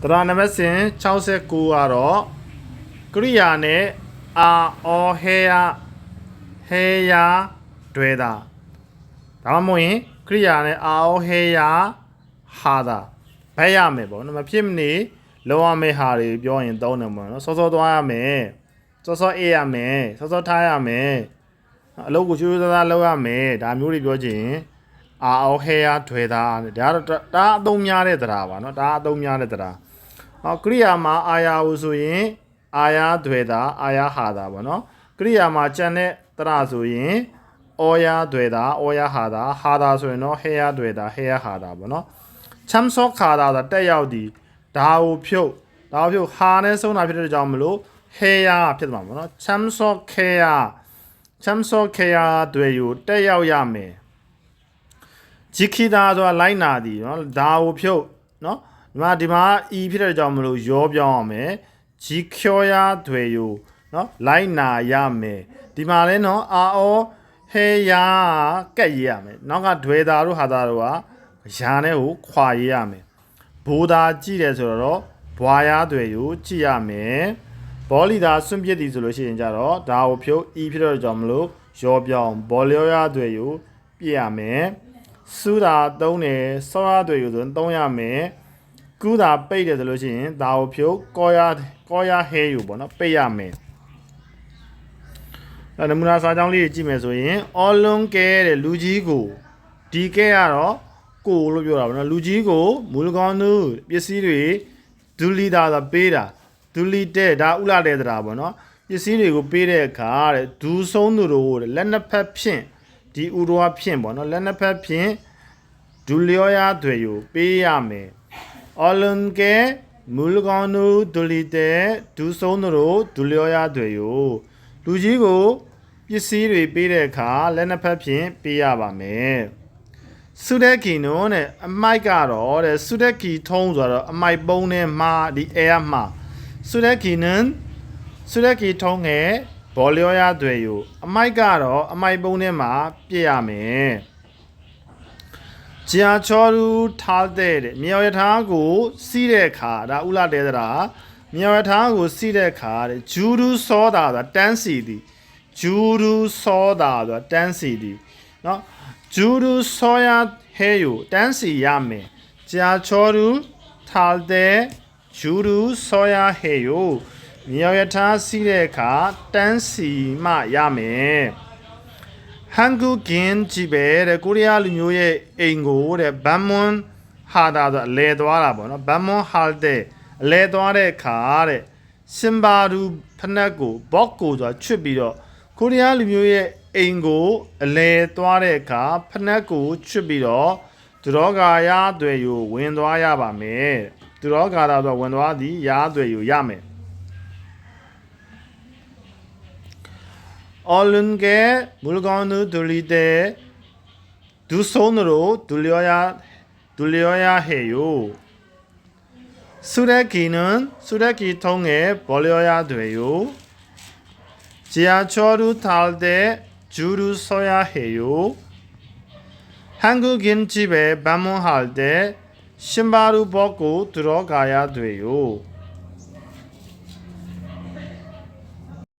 တရားနံပါတ်စဉ်69ကတော့ကရိယာနဲ့အာအောဟေယာတွေ့တာဒါမှမဟုတ်ရင်ကရိယာနဲ့အာအောဟေယာဟာတာဘက်ရမယ်ပေါ့နော်မဖြစ်မနေလောရမယ့်ဟာတွေပြောရင်သုံးတယ်ပေါ့နော်စောစောသွားရမယ်စောစောအေးရမယ်စောစောထားရမယ်အလုပ်ကိုချိုးချိုးသားလုပ်ရမယ်ဒါမျိုးတွေပြောချင်အာအောဟေယာတွေ့တာဒါတော့အသုံးများတဲ့တရားပါနော်ဒါအသုံးများတဲ့တရားဟောကရိယာမှာအာယာဟုဆိုရင်အာယာတွေ့တာအာယာဟာတာပေါ့နော်ကရိယာမှာကြံတဲ့တရားဆိုရင်အောယာတွေ့တာအောယာဟာတာဆိုရင်တော့ဟေယာတွေ့တာဟေယာဟာတာပေါ့နော်ချမ်းစောခါတာတက်ရောက်ဒီဒါဟုဖြုတ်ဟာနဲ့ဆုံးတာဖြစ်တဲ့ကြောင့်မလို့ဟေယာဖြစ်မှာပေါ့နော်ချမ်းစောခေယာတွေ့ယူတက်ရောက်ရမယ်ဂျီခီတာဆိုတာလိုက်နာသည်နော်ဒါဟုဖြုတ်နော်ဒီမှာဤဖြစ်တဲ့ကြောင့်မလို့ရောပြောင်းရမယ်ဂျီချောယာတွေ့ယူနော်လိုက်နာရမယ်ဒီမှာလဲနော်အာအောဟေယာကက်ရရမယ်နောက်ကဒွေတာတို့ဟာတာတို့ကယာနဲ့ကိုခွာရရမယ်ဘိုးသားကြည့်တယ်ဆိုတော့ဘွာယာတွေယူကြည့်ရမယ်ဘောလီသားစွန့်ပစ်သည်ဆိုလို့ရှိရင်ကြတော့ဒါကိုဖြုတ်ဤဖြစ်တဲ့ကြောင့်မလို့ရောပြောင်းဘောလျောယာတွေယူပြရမယ်စူတာသုံးတယ်စောရတွေယူဆိုရင်သုံးရမယ်ကူးတာပိတ်တယ်ဆိုလို့ရှိရင်ဒါကိုဖြုတ်ကောယာဟဲယူပေါ့နော်ပိတ်ရမယ်နမူနာစာကြောင်းလေးကြည့်မယ်ဆိုရင်အော်လွန်ကဲတဲ့လူကြီးကိုဒီကဲကတော့ကိုလို့ပြောတာပေါ့နော်လူကြီးကိုမူလကောင်းသူပစ္စည်းတွေဒူလီတာဆိုပေးတာဒူလီတဲ့ဒါဥလာတဲ့တာပေါ့နော်ပစ္စည်းတွေကိုပေးတဲ့အခါတဲ့ဒူးဆုံးသူတို့လက်နှစ်ဖက်ဖြင့်ဒီဥတော်ဖြင့်ပေါ့နော်လက်နှစ်ဖက်ဖြင့်ဒူလျောယာတွေကိုပေးရမယ်အော်လွန်ကဲမူလကောင်းသူဒူလီတဲ့ဒူးဆုံးသူတို့ဒူလျောယာတွေကိုလူကြီးကိုပစ္စည်းတွေပေးတဲ့အခါလက်နှစ်ဖက်ဖြင့်ပေးရပါမယ်ဆုဒက်ကီနိုနဲ့အမိုက်ကတော့တဲ့ဆုဒက်ကီထုံးဆိုတော့အမိုက်ပုံးနဲ့မှာဒီအဲရမှာဆုဒက်ကီထုံးငယ်ဘောလျောရတွေယူအမိုက်ကတော့အမိုက်ပုံးနဲ့မှာပြည့်ရမယ်ဂျာချောရူထားတဲ့မြေရထားကိုစီးတဲ့အခါဒါဥလာတဲတာမြေရထားကိုစီးတဲ့အခါတဲ့ဂျူရူစောတာတန်းစီသည်ဂျူရူစောတာဆိုတန်းစီသည်နော်ဂျူရူစောယာဟဲယူတန်းစီရမယ်ဂျာချောရူထားတဲ့ဂျူရူစောယာဟဲယူမြေရထားစီးတဲ့အခါတန်းစီမှရမယ်ဟန်ကူကင်ကြည့်ပဲတဲ့ကိုရီးယားလူမျိုးရဲ့အိမ်ကိုတဲ့ဘမ်မွန်ဟာတာဆိုအလဲသွားတာပေါ့နော်ဘမ်မွန်ဟာတဲ့အလဲသွားတဲ့အခါတဲ့စင်ဘာရူဖနက်ကိုဘော့ကိုဆိုတာချွတ်ပြီးတော့ကိုရီးယားလူမျိုးရဲ့အိမ်ကိုအလဲသွားတဲ့အခါဖနက်ကိုချွတ်ပြီးတော့သူတော်ကာရတွေယူဝင်သွားရပါမယ်သူတော်ကာရဆိုဝင်သွားသည်ရတွေယူရမယ်အော်လွန်ကဲမူလကောင်းသူဒူလီတဲ့ဒူဆုံးတို့ဒူလျောယာဟေယိုဆုဒက်ကီထုံးငယ်ဘောလျောယာတွေယူဂျာချောရူထားတဲ့ဂျူရူစောယာဟေယိုဟန်ကူကင်ချီပဲဘမ်မွန်ဟာတဲ့ရှင်ဘာရူဘောကိုသူတော်ကာယတွေယူ